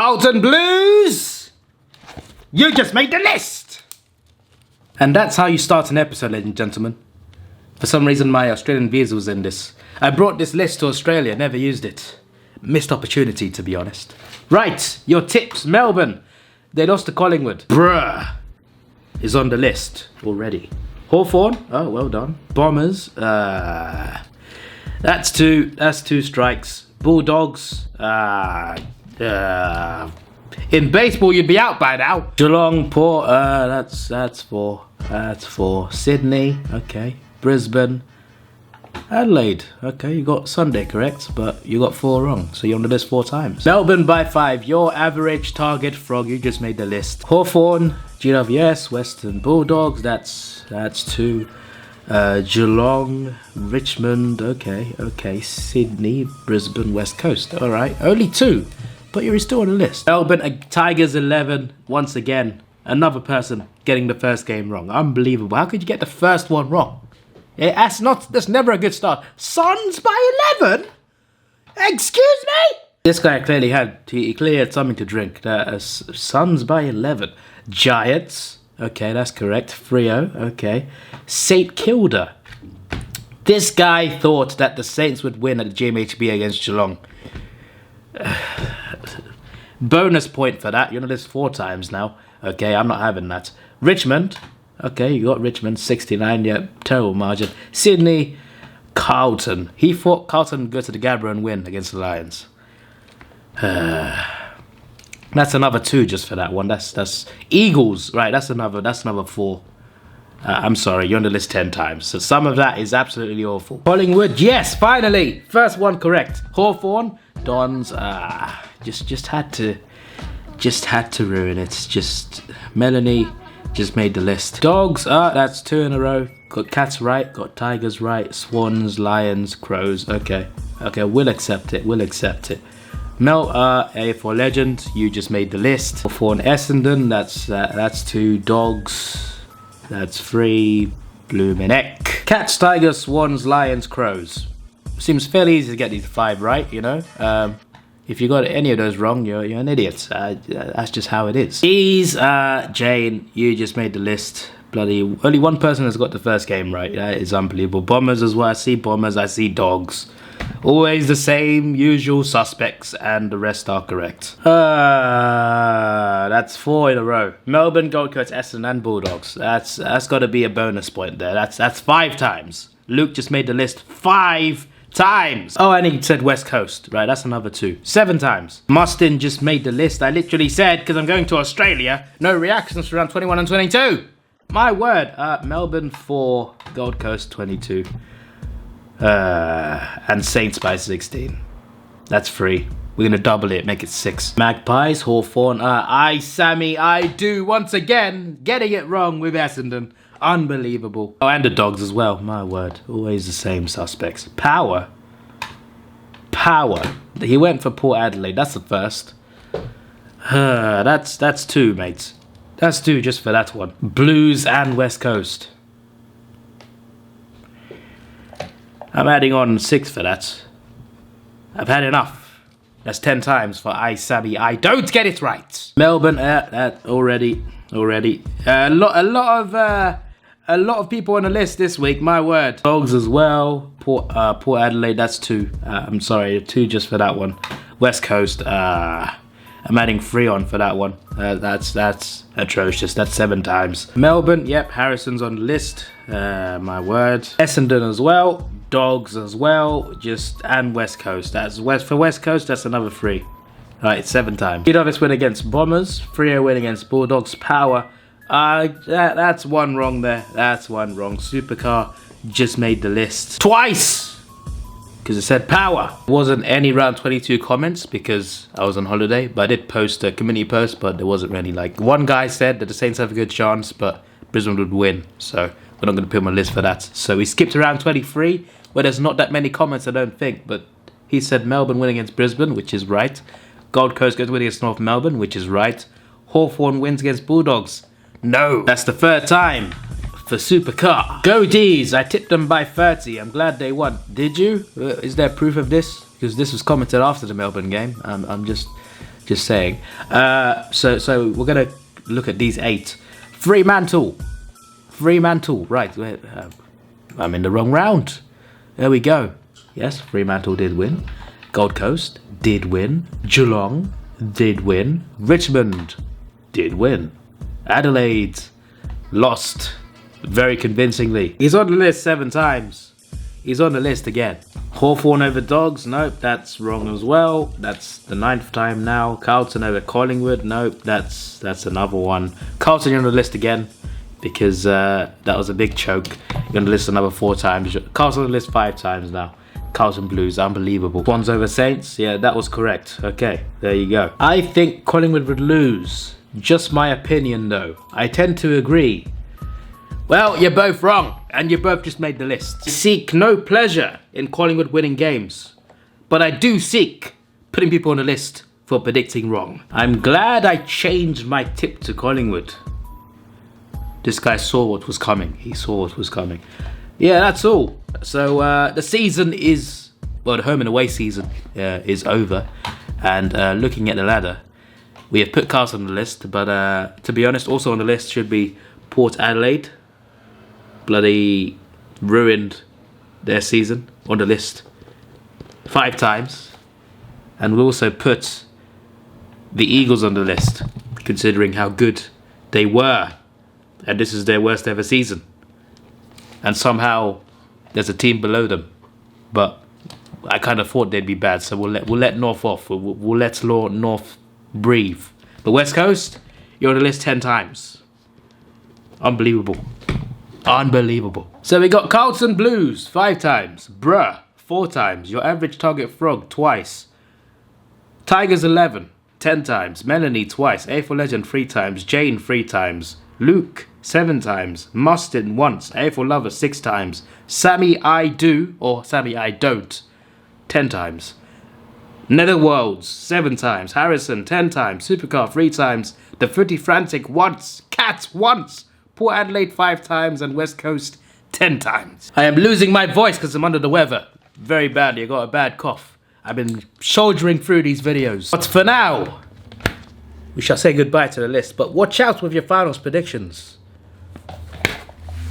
Carlton Blues, you just made the list! And that's how you start an episode, ladies and gentlemen. For some reason, my Australian visa was in this. I brought this list to Australia, never used it. Missed opportunity, to be honest. Right, your tips. Melbourne, they lost to Collingwood. Bruh, is on the list already. Hawthorn, oh, well done. Bombers, that's two strikes. Bulldogs, in baseball you'd be out by now. Geelong, Port, that's four. Sydney, okay. Brisbane, Adelaide, okay, you got Sunday correct, but you got 4 wrong, so you're on the list 4 times. Melbourne by 5, your average target frog, you just made the list. Hawthorn, GWS, Western Bulldogs, that's 2. Geelong, Richmond, okay, Sydney, Brisbane, West Coast, alright, only 2, but you're still on the list. Melbourne, Tigers 11, once again, another person getting the first game wrong, unbelievable. How could you get the first one wrong? That's never a good start. Suns by 11? Excuse me? This guy clearly had something to drink. Suns by 11. Giants, okay, that's correct. Freo, okay. St Kilda. This guy thought that the Saints would win at the GMHB against Geelong. Bonus point for that. You're on the list 4 times now. Okay, I'm not having that. Richmond. Okay, you got Richmond, 69, yeah, terrible margin. Sydney, Carlton. He thought Carlton would go to the Gabba and win against the Lions. That's another 2 just for that one. That's Eagles, right, that's another 4. I'm sorry, you're on the list 10 times. So some of that is absolutely awful. Collingwood, yes, finally! First one correct. Hawthorn, Dons, just had to ruin it. Just, Melanie just made the list. Dogs, that's 2 in a row. Got Cats right, got Tigers right, Swans, Lions, Crows, okay, we'll accept it. Mel, AFL Legend, you just made the list. For an Essendon, that's 2. Dogs, that's 3. Blumeneck. Cats, Tigers, Swans, Lions, Crows. Seems fairly easy to get these 5 right, you know. If you got any of those wrong, you're an idiot. That's just how it is. Jane, you just made the list. Bloody, only one person has got the first game right. That is unbelievable. Bombers as well. I see Bombers, I see Dogs. Always the same usual suspects, and the rest are correct. That's 4 in a row. Melbourne, Gold Coast, Essendon, and Bulldogs. That's got to be a bonus point there. That's 5 times. Luke just made the list 5 times. Oh, and he said West Coast. Right, that's another 2. 7 times. Mustin just made the list. I literally said, because I'm going to Australia, no reactions for round 21 and 22. My word. Melbourne 4, Gold Coast 22. And Saints by 16. That's 3. We're going to double it, make it 6. Magpies, Hawthorn. Sammy, I do once again getting it wrong with Essendon. Unbelievable. Oh, and the Dogs as well. My word. Always the same suspects. Power. He went for Port Adelaide. That's the first. That's 2, mates. That's 2 just for that one. Blues and West Coast. I'm adding on 6 for that. I've had enough. That's 10 times for Sammy. I don't get it right. Melbourne, that already. A lot of people on the list this week, my word. Dogs as well. Port Adelaide, that's 2. I'm sorry, 2 just for that one. West Coast, I'm adding 3 on for that one. That's atrocious. That's 7 times. Melbourne, yep, Harrison's on the list. My word. Essendon as well. Dogs as well. And West Coast. For West Coast, that's another 3. Right, 7 times. Davidoff win against Bombers. Freo win against Bulldogs. Power. That's 1 wrong there. That's 1 wrong. Supercar just made the list twice because it said power. Wasn't any round 22 comments because I was on holiday, but I did post a community post, but there wasn't really, like, one guy said that the Saints have a good chance, but Brisbane would win, so we're not going to put him on the list for that. So we skipped around 23, where there's not that many comments, I don't think, but he said Melbourne win against Brisbane, which is right. Gold Coast goes win against North Melbourne, which is right. Hawthorn wins against Bulldogs. No, that's the 3rd time for Supercar. Go D's, I tipped them by 30. I'm glad they won. Did you? Is there proof of this? Because this was commented after the Melbourne game. I'm just Just saying. So we're gonna look at these 8. Fremantle. Right. I'm in the wrong round. There we go. Yes, Fremantle did win. Gold Coast did win. Geelong did win. Richmond did win. Adelaide lost very convincingly. He's on the list 7 times. He's on the list again. Hawthorn over Dogs. Nope, that's wrong as well. That's the 9th time now. Carlton over Collingwood. Nope, that's another one. Carlton, you're on the list again because that was a big choke. You're on the list another 4 times. Carlton on the list 5 times now. Carlton Blues, unbelievable. Swans over Saints. Yeah, that was correct. Okay, there you go. I think Collingwood would lose. Just my opinion though. I tend to agree. Well, you're both wrong, and you both just made the list. I seek no pleasure in Collingwood winning games, but I do seek putting people on the list for predicting wrong. I'm glad I changed my tip to Collingwood. This guy saw what was coming. He saw what was coming. Yeah, that's all. So the season is, well, the home and away season is over, and looking at the ladder, we have put Carlton on the list, but to be honest, also on the list should be Port Adelaide. Bloody ruined their season on the list 5 times. And we also put the Eagles on the list, considering how good they were. And this is their worst ever season. And somehow there's a team below them. But I kind of thought they'd be bad, so we'll let North off. We'll let North breathe. The West Coast, you're on the list 10 times. Unbelievable. Unbelievable. So we got Carlton Blues 5 times. Bruh 4 times. Your average target frog twice. Tigers 11 10 times. Melanie twice. AFL Legend 3 times. Jane 3 times. Luke 7 times. Mustard once. AFL Lover 6 times. Sammy I Do or Sammy I Don't 10 times. Netherworlds 7 times. Harrison 10 times. Supercar 3 times. The Footy Frantic once. Cat once. Port Adelaide 5 times and West Coast 10 times. I am losing my voice because I'm under the weather. Very badly, I got a bad cough. I've been shouldering through these videos. But for now, we shall say goodbye to the list. But watch out with your finals predictions.